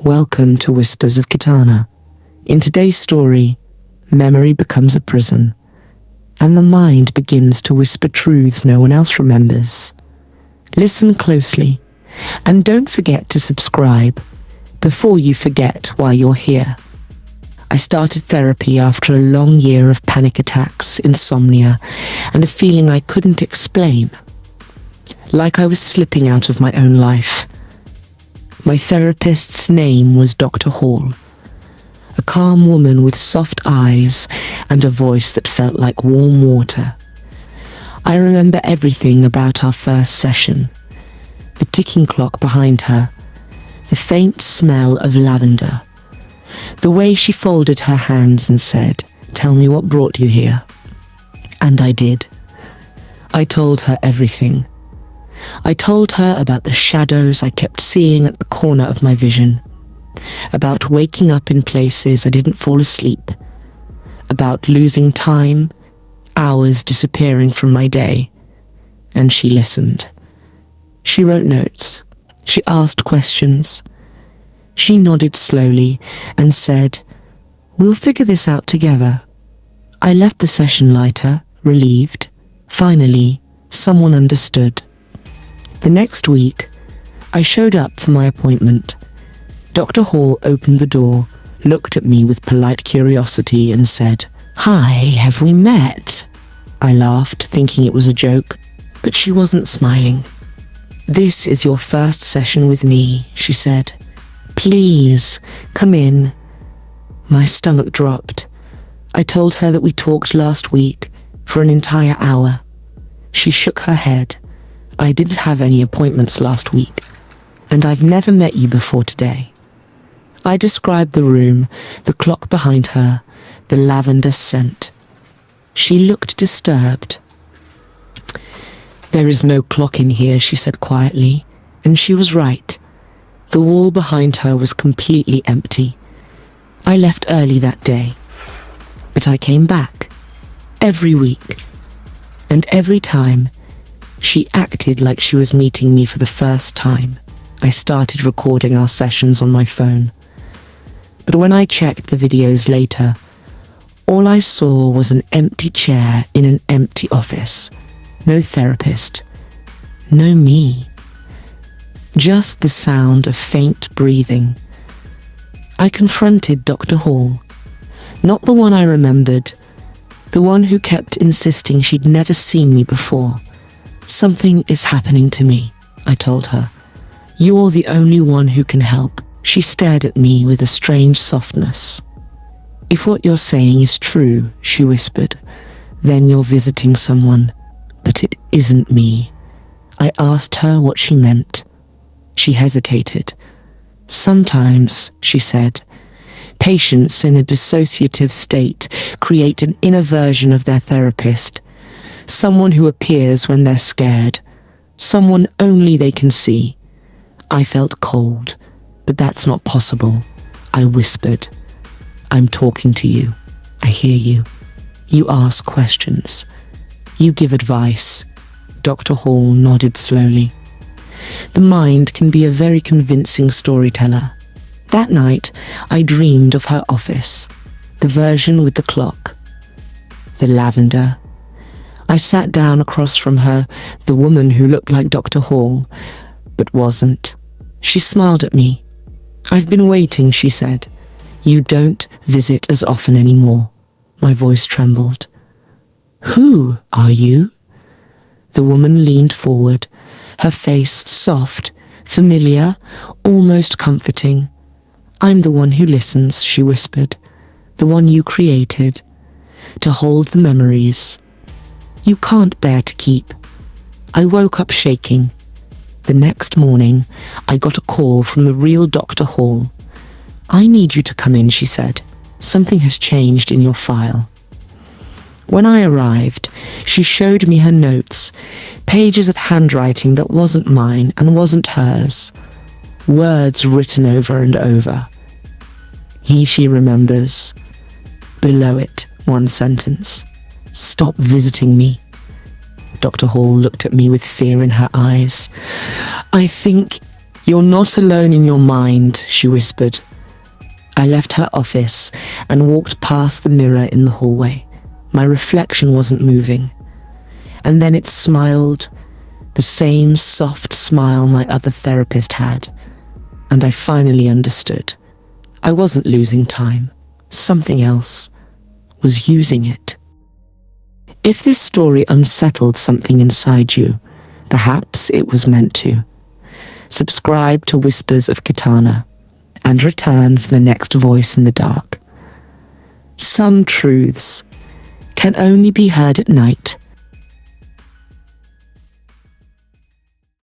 Welcome to Whispers of Kitana. In today's story, memory becomes a prison, and the mind begins to whisper truths no one else remembers. Listen closely, and don't forget to subscribe before you forget why you're here. I started therapy after a long year of panic attacks, insomnia, and a feeling I couldn't explain. Like I was slipping out of my own life. My therapist's name was Dr. Hall, a calm woman with soft eyes and a voice that felt like warm water. I remember everything about our first session, the ticking clock behind her, the faint smell of lavender, the way she folded her hands and said, "Tell me what brought you here." And I did. I told her everything. I told her about the shadows I kept seeing at the corner of my vision, about waking up in places I didn't fall asleep, about losing time, hours disappearing from my day. And she listened. She wrote notes. She asked questions. She nodded slowly and said, "We'll figure this out together." I left the session lighter, relieved. Finally, someone understood. The next week, I showed up for my appointment. Dr. Hall opened the door, looked at me with polite curiosity and said, "Hi, have we met?" I laughed, thinking it was a joke, but she wasn't smiling. "This is your first session with me," she said. "Please, come in." My stomach dropped. I told her that we talked last week for an entire hour. She shook her head. "I didn't have any appointments last week, and I've never met you before today." I described the room, the clock behind her, the lavender scent. She looked disturbed. "There is no clock in here," she said quietly, and she was right. The wall behind her was completely empty. I left early that day, but I came back every week, and every time she acted like she was meeting me for the first time. I started recording our sessions on my phone. But when I checked the videos later, all I saw was an empty chair in an empty office. No therapist. No me. Just the sound of faint breathing. I confronted Dr. Hall. Not the one I remembered. The one who kept insisting she'd never seen me before. "Something is happening to me," I told her. "You're the only one who can help." She stared at me with a strange softness. "If what you're saying is true," she whispered, "then you're visiting someone. But it isn't me." I asked her what she meant. She hesitated. "Sometimes," she said, "patients in a dissociative state create an inner version of their therapist. Someone who appears when they're scared. Someone only they can see." I felt cold, but that's not possible. I whispered, "I'm talking to you. I hear you. You ask questions. You give advice." Dr. Hall nodded slowly. The mind can be a very convincing storyteller. That night, I dreamed of her office, the version with the clock, the lavender. I sat down across from her, the woman who looked like Dr. Hall, but wasn't. She smiled at me. "I've been waiting," she said. "You don't visit as often anymore." My voice trembled. "Who are you?" The woman leaned forward, her face soft, familiar, almost comforting. "I'm the one who listens," she whispered. "The one you created, to hold the memories you can't bear to keep." I woke up shaking. The next morning, I got a call from the real Dr. Hall. "I need you to come in," she said. "Something has changed in your file." When I arrived, she showed me her notes, pages of handwriting that wasn't mine and wasn't hers, words written over and over. She remembers. Below it, one sentence. "Stop visiting me." Dr. Hall looked at me with fear in her eyes. "I think "You're not alone in your mind," she whispered. I left her office and walked past the mirror in the hallway. My reflection wasn't moving. And then it smiled, the same soft smile my other therapist had. And I finally understood. I wasn't losing time. Something else was using it. If this story unsettled something inside you, perhaps it was meant to. Subscribe to Whispers of Kitana and return for the next voice in the dark. Some truths can only be heard at night,